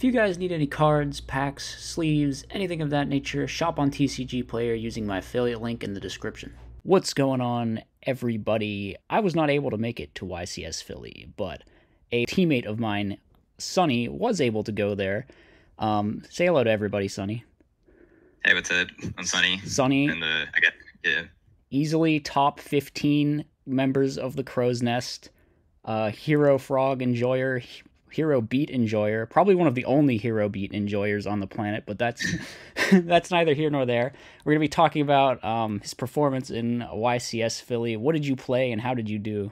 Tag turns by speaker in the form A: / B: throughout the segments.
A: If you guys need any cards, packs, sleeves, anything of that nature, shop on TCG Player using my affiliate link in the description. What's going on, everybody? I was not able to make it to YCS Philly, but a teammate of mine, Sonny, was able to go there. Say hello to everybody, Sonny.
B: Hey, what's up? I'm Sonny.
A: Sonny,
B: And yeah.
A: easily top 15 members of the Crow's Nest. Hero Frog enjoyer, Hero Beat enjoyer, probably one of the only Hero Beat enjoyers on the planet, but that's that's neither here nor there. We're going to be talking about his performance in YCS Philly. What did you play and how did you do?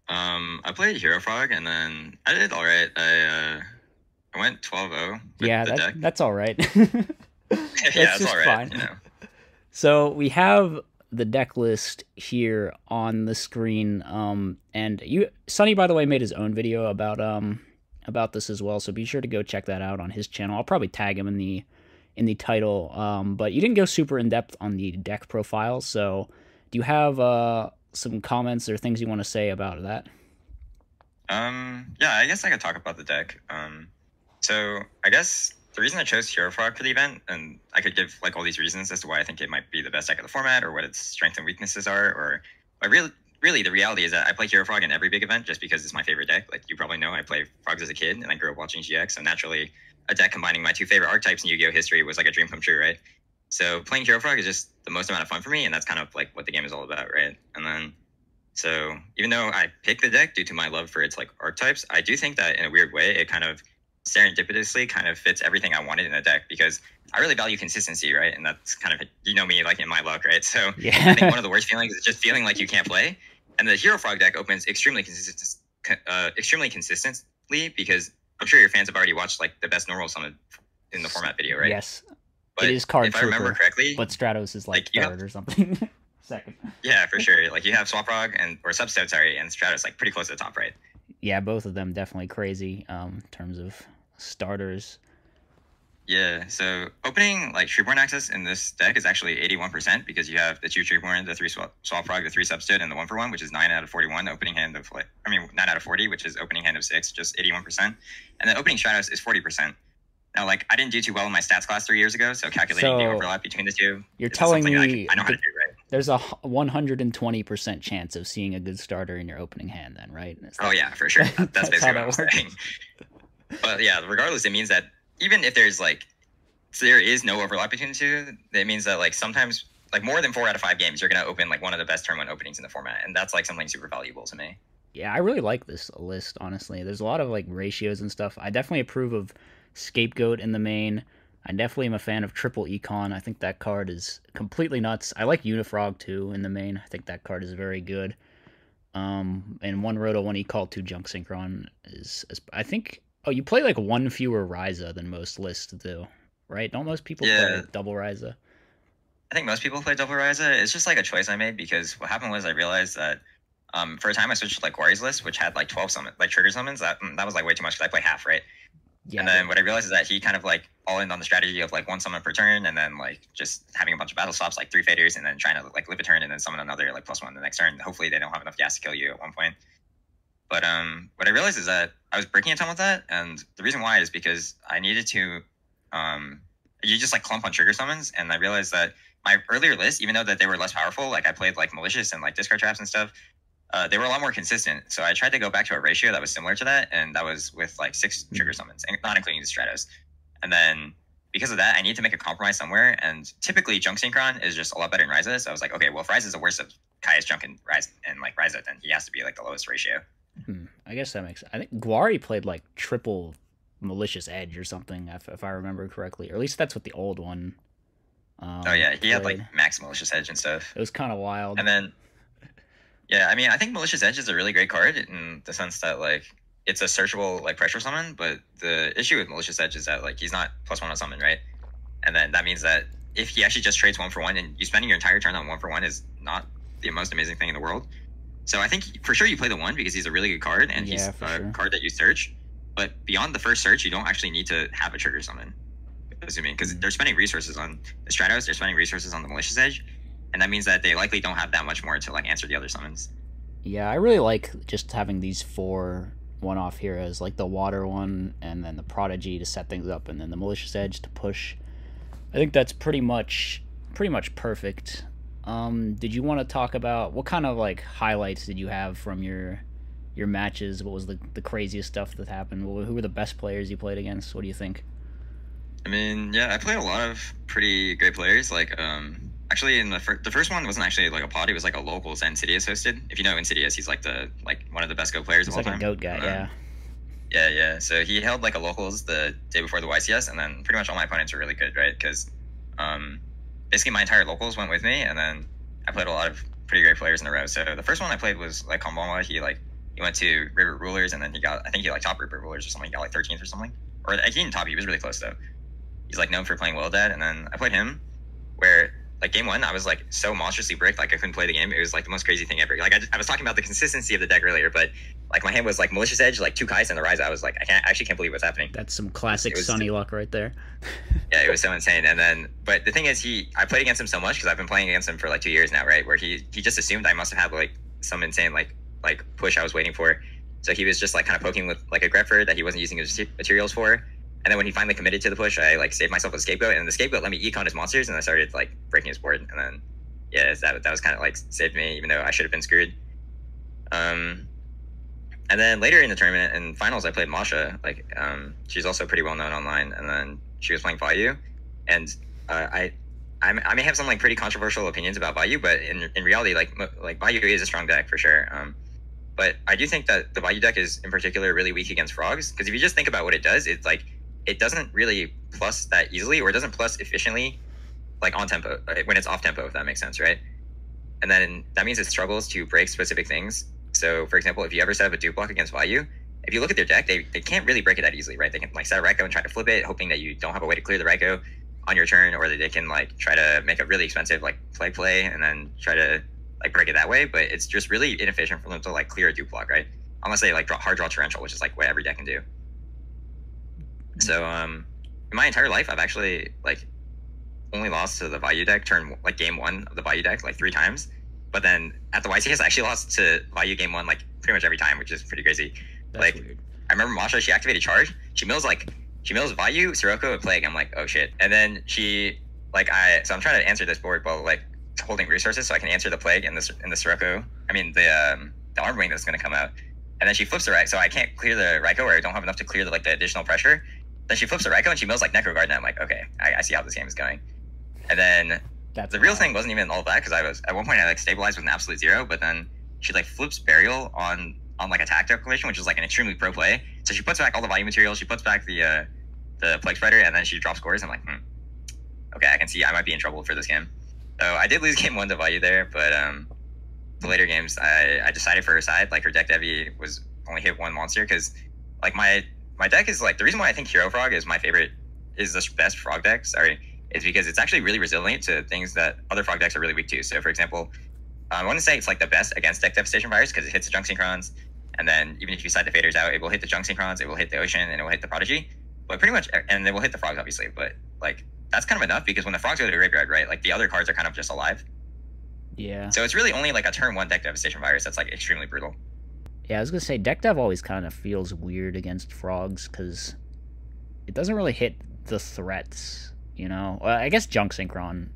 B: I played Hero Frog and then I did all right. I went 12-0 with the deck.
A: That's all right.
B: Yeah, it's all right.
A: Fine.
B: You know.
A: So we have the deck list here on the screen, and Sonny, by the way, made his own video about this as well, so be sure to go check that out on his channel. I'll probably tag him in the title, but you didn't go super in depth on the deck profile, so do you have some comments or things you want to say about that?
B: Yeah, I guess I could talk about the deck. So I guess the reason I chose Hero Frog for the event, and I could give like all these reasons as to why I think it might be the best deck of the format, or what its strengths and weaknesses are, but really the reality is that I play Hero Frog in every big event just because it's my favorite deck. Like you probably know, I played Frogs as a kid, and I grew up watching GX, so naturally a deck combining my two favorite archetypes in Yu-Gi-Oh history was like a dream come true, right? So playing Hero Frog is just the most amount of fun for me, and that's kind of like what the game is all about, right? And then, so even though I picked the deck due to my love for its like archetypes, I do think that in a weird way, it kind of serendipitously kind of fits everything I wanted in a deck, because I really value consistency, right? And that's kind of, you know me, like in my luck, right? So yeah. I think one of the worst feelings is just feeling like you can't play. And the Hero Frog deck opens extremely consistently, because I'm sure your fans have already watched like the best normal summon in the format video, right?
A: Yes.
B: But
A: it is card
B: if
A: Trooper,
B: I remember correctly,
A: but Stratos is like third or something. Second.
B: Yeah, for sure. Like you have Swap Frog or Substone, sorry, and Stratos like pretty close to the top, right?
A: Yeah, both of them definitely crazy in terms of starters.
B: Yeah, so opening like Treeborn access in this deck is actually 81%, because you have the 2 Treeborn, the 3 Swap Frog, the 3 Substitute, and the 1-for-1, which is 9 out of 41. Opening hand of 9 out of 40, which is opening hand of 6, just 81%. And then opening Stratos is 40%. Now, like I didn't do too well in my stats class 3 years ago, so calculating the overlap between the two,
A: you're telling me
B: I know how to do, right?
A: There's a 120% chance of seeing a good starter in your opening hand, then, right?
B: Oh yeah, for sure. That's basically what I'm saying. But yeah, regardless, it means that even if there is no overlap between the two, it means that like sometimes like more than 4 out of 5 games you're gonna open like one of the best turn 1 openings in the format, and that's like something super valuable to me.
A: Yeah, I really like this list, honestly. There's a lot of like ratios and stuff. I definitely approve of Scapegoat in the main. I definitely am a fan of Triple Econ. I think that card is completely nuts. I like Unifrog too in the main. I think that card is very good. And 1 Roto, 1 Ecall, 2 Junk Synchron is I think. Oh, you play like 1 fewer Ryza than most lists do, right? Don't most people play double Ryza?
B: I think most people play double Ryza. It's just like a choice I made, because what happened was I realized that for a time I switched to like Warriors list, which had like 12 trigger summons. That was like way too much, because I play half, right? Yeah. And then what I realized is that he kind of like all in on the strategy of like 1 summon per turn, and then like just having a bunch of battle stops, like 3 faders, and then trying to like live a turn and then summon another like +1 the next turn. Hopefully they don't have enough gas to kill you at one point. But what I realized is that I was breaking a ton with that, and the reason why is because I needed to you just like clump on trigger summons, and I realized that my earlier list, even though that they were less powerful, like I played like malicious and like discard traps and stuff, they were a lot more consistent. So I tried to go back to a ratio that was similar to that, and that was with like 6 trigger summons, not including the Stratos. And then because of that, I need to make a compromise somewhere, and typically Junk Synchron is just a lot better in Ryza. So I was like, okay, well if Ryza is the worst of Kai's Junk and Ryza, then he has to be like the lowest ratio.
A: I guess that makes sense. I think Guari played like triple Malicious Edge or something, if I remember correctly. Or at least that's what the old one
B: oh yeah, he had like max Malicious Edge and stuff.
A: It was kind of wild.
B: And then yeah, I mean, I think Malicious Edge is a really great card in the sense that like it's a searchable like pressure summon, but the issue with Malicious Edge is that like he's not +1 on summon, right? And then that means that if he actually just trades 1-for-1, and you spending your entire turn on 1-for-1 is not the most amazing thing in the world. So I think for sure you play the 1 because he's a really good card, and he's a card that you search. But beyond the first search, you don't actually need to have a trigger summon, assuming, because they're spending resources on the Stratos, they're spending resources on the Malicious Edge, and that means that they likely don't have that much more to like answer the other summons.
A: Yeah, I really like just having these 4 one-off heroes, like the water one, and then the Prodigy to set things up, and then the Malicious Edge to push. I think that's pretty much perfect. Did you want to talk about what kind of like highlights did you have from your matches? What was the craziest stuff that happened? Who were the best players you played against? What do you think?
B: I mean, yeah, I played a lot of pretty great players. Like, actually, in the first one wasn't actually like a pod; it was like a locals that Insidious hosted. If you know Insidious, he's like one of the best Go players of all
A: time. He's like a goat guy, yeah.
B: Yeah. So he held like a locals the day before the YCS, and then pretty much all my opponents were really good, right? Because, basically my entire locals went with me, and then I played a lot of pretty great players in a row. So the first one I played was like Kambama. He went to River Rulers, and then I think he like top River Rulers or something. He got like 13th or something, or he didn't top. He was really close though. He's like known for playing well dead, and then I played him, where like game one I was like so monstrously bricked, like I couldn't play the game. It was like the most crazy thing ever. Like I was talking about the consistency of the deck earlier, but like my hand was like Malicious Edge, like 2 Kais and the Rise. I was like, I actually can't believe what's happening.
A: That's some classic Sunny luck right there.
B: Yeah, it was so insane. And then, but the thing is, I played against him so much because I've been playing against him for like 2 years now, right? Where he just assumed I must have had like some insane like push I was waiting for. So he was just like kind of poking with like a Grepher that he wasn't using his materials for. And then when he finally committed to the push, I like saved myself a scapegoat, and the scapegoat let me econ his monsters, and I started like breaking his board. And then, yeah, that was kind of like saved me, even though I should have been screwed. And then later in the tournament and finals, I played Masha. Like, she's also pretty well known online, and then she was playing Vayu, and I may have some like pretty controversial opinions about Vayu, but in reality, like Vayu is a strong deck for sure. But I do think that the Vayu deck is in particular really weak against frogs, because if you just think about what it does, it's like it doesn't really plus that easily, or it doesn't plus efficiently, like on tempo when it's off tempo, if that makes sense, right? And then that means it struggles to break specific things. So, for example, if you ever set up a dupe block against Vayu, if you look at their deck, they can't really break it that easily, right? They can like set a Ryko and try to flip it, hoping that you don't have a way to clear the Ryko on your turn, or that they can like try to make a really expensive like play and then try to like break it that way. But it's just really inefficient for them to like clear a dupe block, right? Unless they like hard draw torrential, which is like what every deck can do. So in my entire life, I've actually like only lost to the Vayu deck game 1 of the Vayu deck like 3 times. But then at the YCS, I actually lost to Vayu game 1 like pretty much every time, which is pretty crazy. That's like weird. I remember Masha, she activated charge. She mills Vayu, Sirocco, and Plague. I'm like, oh shit. And then she so I'm trying to answer this board while like holding resources so I can answer the Plague and the Sirocco. I mean the Arm Wing that's gonna come out. And then she flips the Ryko, so I can't clear the Ryko, or I don't have enough to clear the additional pressure. Then she flips the Ryko and she mills like Necro Guard, and I'm like, okay, I see how this game is going. And then the real thing wasn't even all that, because I was at one point I like stabilized with an absolute 0, but then she like flips Burial on like attack declaration, which is like an extremely pro play. So she puts back all the Vayu materials, she puts back the Plague Spider, and then she drops scores. I'm like, okay, I can see I might be in trouble for this game. So I did lose game 1 to Vayu there, but the later games I decided for her side. Like her deck Devi was only hit 1 monster, because like my deck is like the reason why I think Hero Frog is my favorite, is the best frog deck. Is because it's actually really resilient to things that other frog decks are really weak to. So, for example, I want to say it's like the best against deck devastation virus, because it hits the Junk Synchrons, and then even if you side the faders out, it will hit the Junk Synchrons, it will hit the Ocean, and it will hit the Prodigy. But pretty much, and it will hit the frogs, obviously. But like that's kind of enough, because when the frogs go to the graveyard, right, like the other cards are kind of just alive.
A: Yeah.
B: So it's really only like a turn 1 deck devastation virus that's like extremely brutal.
A: Yeah, I was gonna say deck dev always kind of feels weird against frogs, because it doesn't really hit the threats. You know, I guess Junk Synchron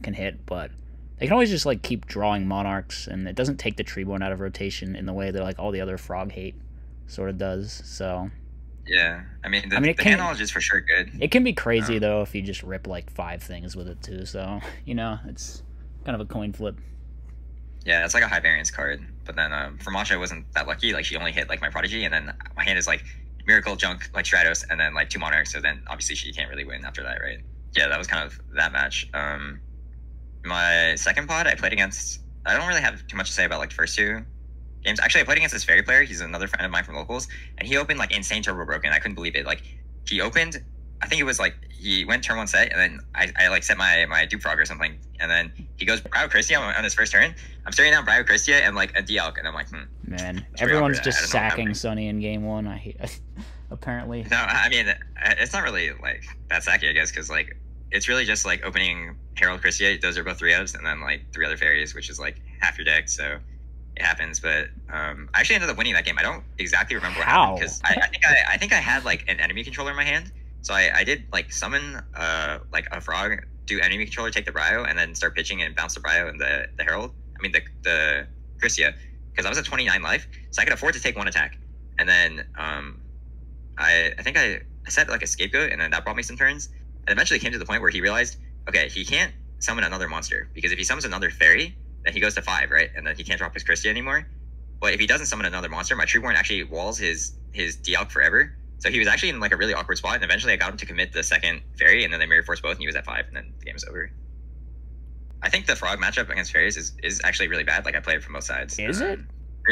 A: can hit, but they can always just like keep drawing Monarchs, and it doesn't take the Treeborn out of rotation in the way that like all the other frog hate sort of does. So
B: yeah, I mean, the hand knowledge is for sure good.
A: It can be crazy though if you just rip like 5 things with it too. So you know, it's kind of a coin flip.
B: Yeah, it's like a high variance card. But then for Masha, I wasn't that lucky. Like she only hit like my Prodigy, and then my hand is like Miracle, Junk, like Stratos, and then like 2 Monarchs. So then obviously she can't really win after that, right? Yeah, that was kind of that match. My second pod, I played against. I don't really have too much to say about like the first 2 games. Actually, I played against this fairy player. He's another friend of mine from locals, and he opened like insane turbo broken. I couldn't believe it. Like he opened, I think it was like he went turn 1 set, and then I like set my dupe frog or something, and then he goes Bryo Christia on his first turn. I'm starting out Bryo Christia and like a Dialk, and I'm like,
A: man, everyone's just sacking Sunny in game 1. Apparently.
B: No, I mean, it's not really like that sacky, I guess, because like it's really just like opening Herald Christia. Those are both 3-ofs, and then like 3 other fairies, which is like half your deck. So it happens. But I actually ended up winning that game. I don't exactly remember what
A: How?
B: happened because I think I had like an enemy controller in my hand. So I did like summon like a frog, do enemy controller, take the Bryo, and then start pitching and bounce the Bryo and the Herald. I mean the Christia, because I was at 29 life, so I could afford to take one attack. And then I think I set like a scapegoat, and then that brought me some turns. And eventually came to the point where he realized, okay, he can't summon another monster, because if he summons another fairy, then he goes to 5, right? And then he can't drop his Christia anymore. But if he doesn't summon another monster, my Trueborn actually walls his Dialk forever. So he was actually in like a really awkward spot, and eventually I got him to commit the second fairy, and then they Mirror Force both, and he was at 5, and then the game was over. I think the frog matchup against fairies is actually really bad. Like, I played it from both sides.
A: Is it?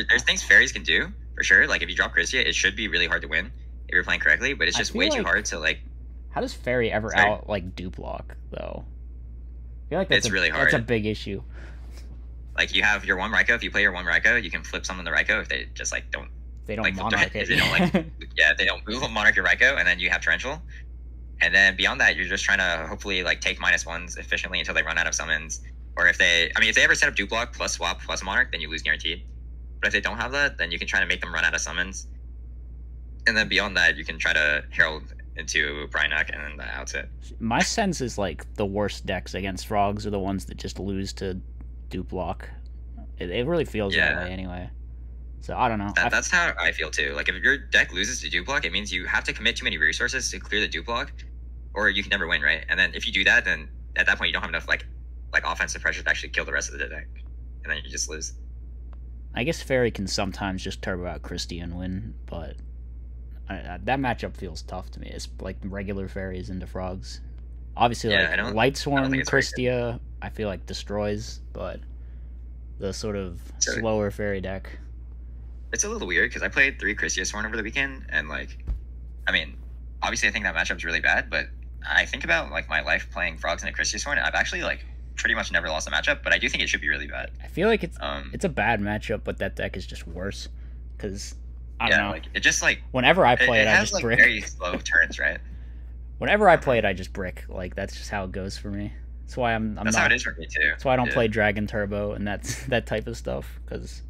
B: There's things fairies can do, for sure. Like, if you drop Christia, it should be really hard to win if you're playing correctly, but it's just way too hard to, like...
A: How does fairy ever out, like, dupe lock, though? I feel like that's
B: really hard.
A: That's a big issue.
B: Like, you have your one Raikou. If you play your one Raikou, you can flip summon the Raikou if they just, like, don't...
A: They don't
B: like,
A: monarch it.
B: They don't, like... yeah, they don't move a monarch your Raikou, and then you have Torrential. And then beyond that, you're just trying to hopefully, like, take -1s efficiently until they run out of summons. Or if they... I mean, if they ever set up dupe block plus swap plus monarch, then you lose guaranteed. But if they don't have that, then you can try to make them run out of summons. And then beyond that, you can try to Herald into Brynok, and then that's it.
A: My sense is, like, the worst decks against frogs are the ones that just lose to dupe block. It really feels that way anyway. So, I don't know.
B: That's how I feel, too. Like, if your deck loses to dupe block, it means you have to commit too many resources to clear the dupe block, or you can never win, right? And then if you do that, then at that point, you don't have enough, like offensive pressure to actually kill the rest of the deck. And then you just lose.
A: I guess Fairy can sometimes just turbo out Christie and win, but that matchup feels tough to me. It's like regular fairies into frogs. Obviously, like Lightsworn, Christia, I feel like destroys, but the sort of slower fairy deck.
B: It's a little weird because I played 3 Christia Sworn over the weekend, and like, I mean, obviously I think that matchup's really bad, but I think about like my life playing frogs into Christia Sworn, and I've actually like pretty much never lost a matchup, but I do think it should be really bad.
A: I feel like it's a bad matchup, but that deck is just worse because I don't know.
B: Like it just like
A: whenever I play it, I
B: has
A: just
B: like
A: brick.
B: Very slow turns, right?
A: Whenever I play it, I just brick. Like that's just how it goes for me. That's why I'm
B: that's
A: not,
B: how it is for me too.
A: That's why I don't play Dragon Turbo and that type of stuff, because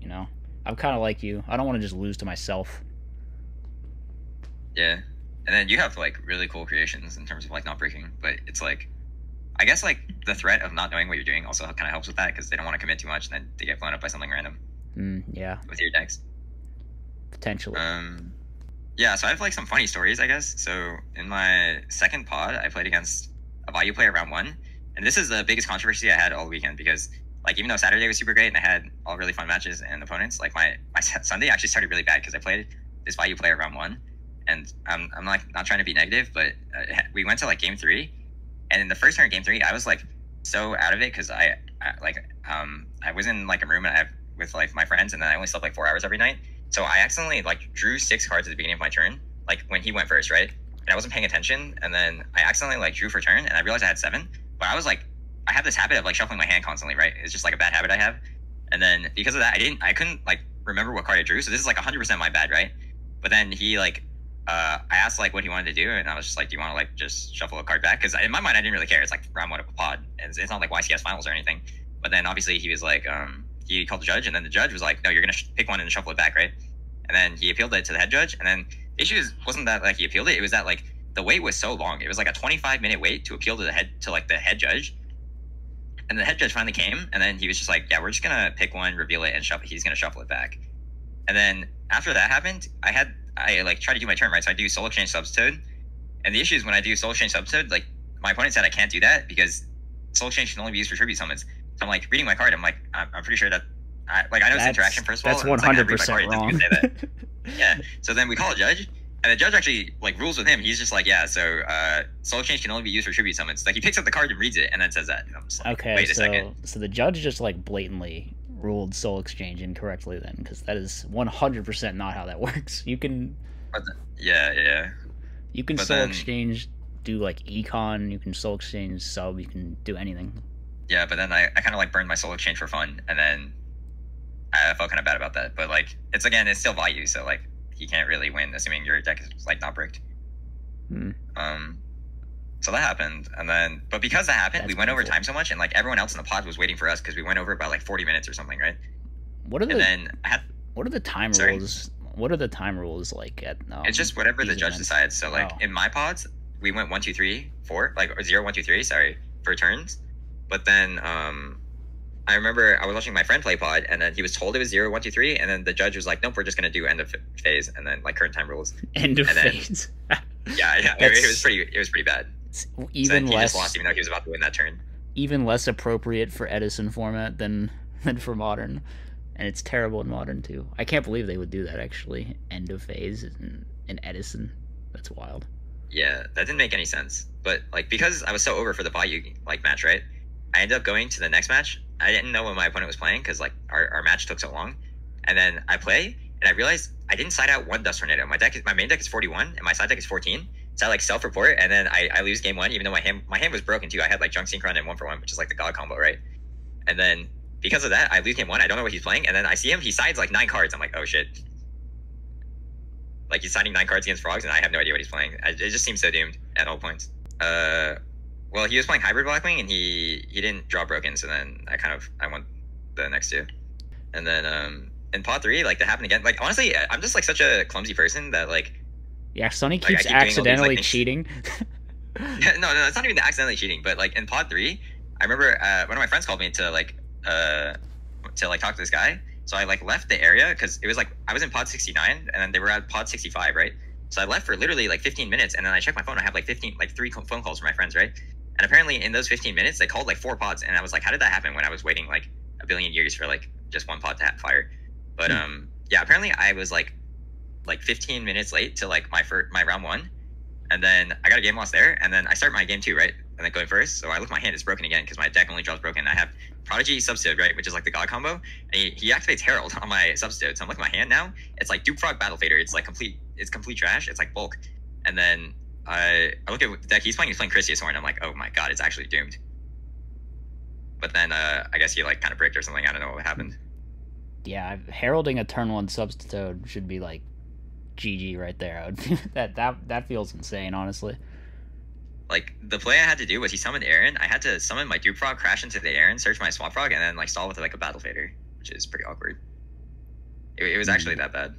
A: you know I'm kind of like you. I don't want to just lose to myself.
B: Yeah, and then you have like really cool creations in terms of like not breaking, but it's like, I guess like the threat of not knowing what you're doing also kind of helps with that, because they don't want to commit too much and then they get blown up by something random.
A: Yeah.
B: With your decks.
A: Potentially.
B: Yeah, so I have like some funny stories, I guess. So in my second pod, I played against a Vayu player round 1, and this is the biggest controversy I had all weekend, because like even though Saturday was super great and I had all really fun matches and opponents, like my Sunday actually started really bad because I played this Vayu player round 1, and I'm like not trying to be negative, but we went to like game 3, and in the first turn of game 3, I was like so out of it because I was in like a room and with like my friends, and then I only slept like 4 hours every night. So I accidentally like drew 6 cards at the beginning of my turn, like when he went first, right? And I wasn't paying attention, and then I accidentally like drew for turn, and I realized I had 7. But I was like, I have this habit of like shuffling my hand constantly, right? It's just like a bad habit I have. And then because of that, I couldn't like remember what card I drew. So this is like 100% my bad, right? But then he like, I asked like what he wanted to do, and I was just like, do you want to like just shuffle a card back? Because in my mind, I didn't really care. It's like round 1 of a pod, and it's not like YCS finals or anything. But then obviously he was like, he called the judge, and then the judge was like, no, you're gonna pick one and shuffle it back, right? And then he appealed it to the head judge, and then the issue wasn't that like he appealed it, it was that like the wait was so long. It was like a 25-minute wait to appeal to the head judge. And the head judge finally came, and then he was just like, yeah, we're just gonna pick one, reveal it, and he's gonna shuffle it back. And then after that happened, I like tried to do my turn, right? So I do Soul Exchange Substitute, and the issue is when I do Soul Exchange Substitute, like my opponent said I can't do that because Soul Exchange can only be used for tribute summons. So I'm like reading my card, I'm like, I'm pretty sure that I know it's interaction first of all.
A: That's 100% wrong.
B: Yeah. So then we call a judge, and the judge actually like rules with him. He's just like, yeah, so Soul Exchange can only be used for tribute summons. Like he picks up the card and reads it, and then says that. And I'm just like,
A: okay,
B: wait a second.
A: So the judge just like blatantly ruled Soul Exchange incorrectly then, because that is 100% not how that works. You can.
B: Yeah.
A: You can Soul Exchange, do like econ. You can Soul Exchange sub. You can do anything.
B: Yeah, but then I kind of like burned my Soul Exchange for fun, and then I felt kind of bad about that. But like it's still value, so like he can't really win assuming your deck is like not bricked. So that happened, and then but because that happened, we went over time so much, and like everyone else in the pod was waiting for us because we went over about like 40 minutes or something, right?
A: What are
B: And then I had
A: what are the time
B: sorry?
A: rules? What are the time rules like at
B: It's just whatever the
A: these
B: judge
A: events?
B: decides. So like
A: Oh.
B: in my pods, we went 1, 2, 3, 4, like or 0, 1, 2, 3. Sorry for turns. But then I remember I was watching my friend play pod, and then he was told it was 0, 1, 2, 3, and then the judge was like, "Nope, we're just gonna do end of phase," and then like current time rules.
A: End of
B: And then,
A: phase.
B: yeah, it was pretty bad.
A: Even
B: So he
A: less
B: just lost, even though he was about to win that turn.
A: even less appropriate for Edison format than for modern, and it's terrible in modern too. I can't believe they would do that. Actually, end of phase in Edison. That's wild.
B: Yeah, that didn't make any sense. But like because I was so over for the Bayou like match, right? I ended up going to the next match. I didn't know what my opponent was playing because like our match took so long. And then I play and I realized I didn't side out one Dust Tornado. My main deck is 41 and my side deck is 14. So I like self-report and then I lose game one, even though my hand was broken too. I had like Junk Synchron and 1-for-1, which is like the God combo, right? And then because of that, I lose game one. I don't know what he's playing, and then I see him. He sides like 9 cards. I'm like, oh shit. Like he's signing 9 cards against frogs, and I have no idea what he's playing. It just seems so doomed at all points. Well, he was playing hybrid Blackwing, and he didn't draw broken, so then I won the next two, and then in pod 3, like that happened again. Like honestly, I'm just like such a clumsy person that like
A: yeah, Sonny
B: like,
A: keeps accidentally cheating.
B: no, it's not even accidentally cheating, but like in pod 3, I remember one of my friends called me to talk to this guy. So I like left the area because it was like I was in pod 69 and then they were at pod 65, right? So I left for literally like 15 minutes and then I checked my phone. I have like 3 phone calls from my friends, right? And apparently in those 15 minutes they called like 4 pods, and I was like, how did that happen when I was waiting like a billion years for like just one pod to fire? But yeah, apparently I was like 15 minutes late to like my round 1, and then I got a game loss there, and then I start my game 2, right? And then going first, so I look, my hand is broken again because my deck only draws broken. I have Prodigy Substitute, right, which is like the God combo, and he activates Herald on my Substitute. So I'm looking at my hand now. It's like Duke Frog Battle Fader. It's like complete trash. It's like bulk. And then I look at the deck he's playing. He's playing Chrysius Horn. I'm like, oh my god, it's actually doomed. But then I guess he like kind of bricked or something. I don't know what happened.
A: Yeah, heralding a turn 1 Substitute should be like GG right there. I would that feels insane, honestly.
B: Like the play I had to do was he summoned Aaron. I had to summon my Duke Frog, crash into the Aaron, search my Swamp Frog, and then like stall with like a Battle Fader, which is pretty awkward. It was actually that bad.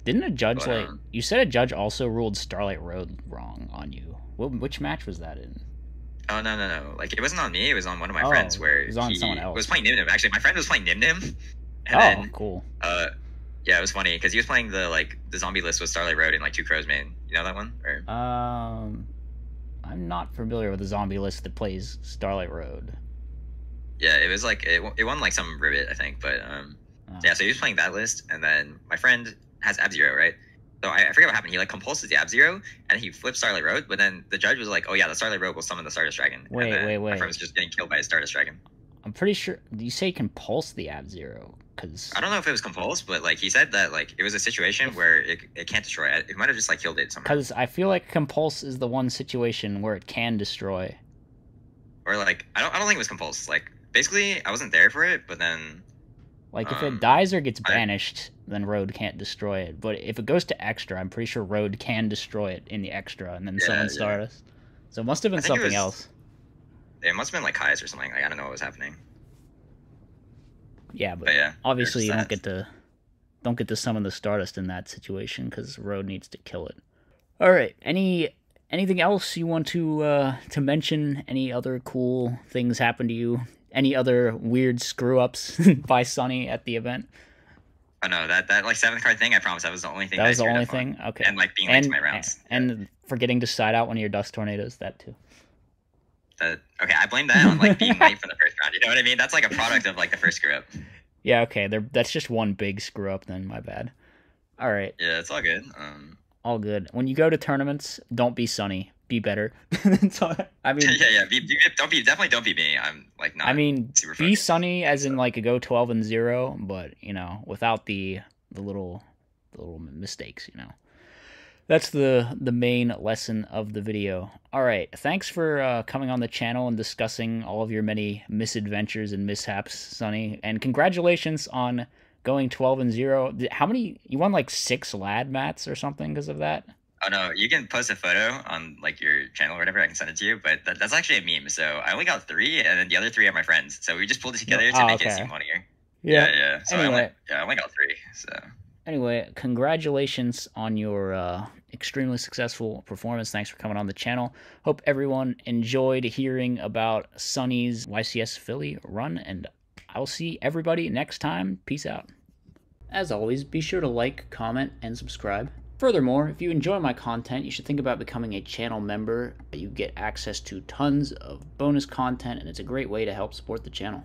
A: Didn't a judge you said a judge also ruled Starlight Road wrong on you? Which match was that in?
B: Oh no! Like it wasn't on me. It was on one of my friends where
A: it was on someone else.
B: Was playing Nim Nim. Actually, my friend was playing Nim Nim.
A: And then, cool.
B: Yeah, it was funny because he was playing the zombie list with Starlight Road and like 2 Crows main. You know that one? Or
A: I'm not familiar with the zombie list that plays Starlight Road.
B: Yeah, it was like it won like some ribbit, I think, but yeah. So he was playing that list, and then my friend has Ab-Zero, right? So I forget what happened. He like compulses the Ab-Zero, and he flips Starlight Road, but then the judge was like, "Oh yeah, the Starlight Road will summon the Stardust Dragon."
A: Wait.
B: My friend was just getting killed by a Stardust Dragon.
A: I'm pretty sure. You say compulse the Ab-Zero? Because
B: I don't know if it was compulse, but like he said that like it was a situation where it can't destroy it. It might have just like killed it somehow.
A: Because I feel like compulse is the one situation where it can destroy.
B: Or like I don't think it was compulse. Like basically I wasn't there for it, but then
A: like if it dies or gets banished, then Road can't destroy it. But if it goes to extra, I'm pretty sure Road can destroy it in the extra and then summon Stardust. So it must have been something else.
B: It must have been like Kai's or something. Like I don't know what was happening.
A: Yeah, but yeah, obviously you don't get to summon the Stardust in that situation because Road needs to kill it. All right, anything else you want to mention? Any other cool things happen to you? Any other weird screw ups by Sonny at the event?
B: Oh no, that like 7th card thing. I promise that was the only thing.
A: That was the only thing. Okay.
B: And like being late to my rounds.
A: And forgetting to side out one of your Dust Tornadoes. That too.
B: Okay, I blame that on like being late for the first round. You know what I mean? That's like a product of like the first screw up.
A: Yeah, okay. That's just one big screw up then, my bad. All right.
B: Yeah, it's all good.
A: All good. When you go to tournaments, don't be Sonny. Be better. I mean
B: yeah. Definitely don't be me. I'm like not super
A: be focused. Sonny as in like a go 12-0, but you know, without the little mistakes, you know. That's the main lesson of the video. All right, thanks for coming on the channel and discussing all of your many misadventures and mishaps, Sonny. And congratulations on going 12-0. How many? You won like 6 lad mats or something because of that?
B: Oh no, you can post a photo on like your channel or whatever. I can send it to you. But that's actually a meme. So I only got 3, and then the other 3 are my friends. So we just pulled it together to make it seem funnier. Yeah. So
A: Anyway,
B: I only got 3. So
A: anyway, congratulations on your extremely successful performance. Thanks for coming on the channel. Hope everyone enjoyed hearing about Sonny's YCS Philly run, and I'll see everybody next time. Peace out. As always, be sure to like, comment, and subscribe. Furthermore, if you enjoy my content, you should think about becoming a channel member. You get access to tons of bonus content, and it's a great way to help support the channel.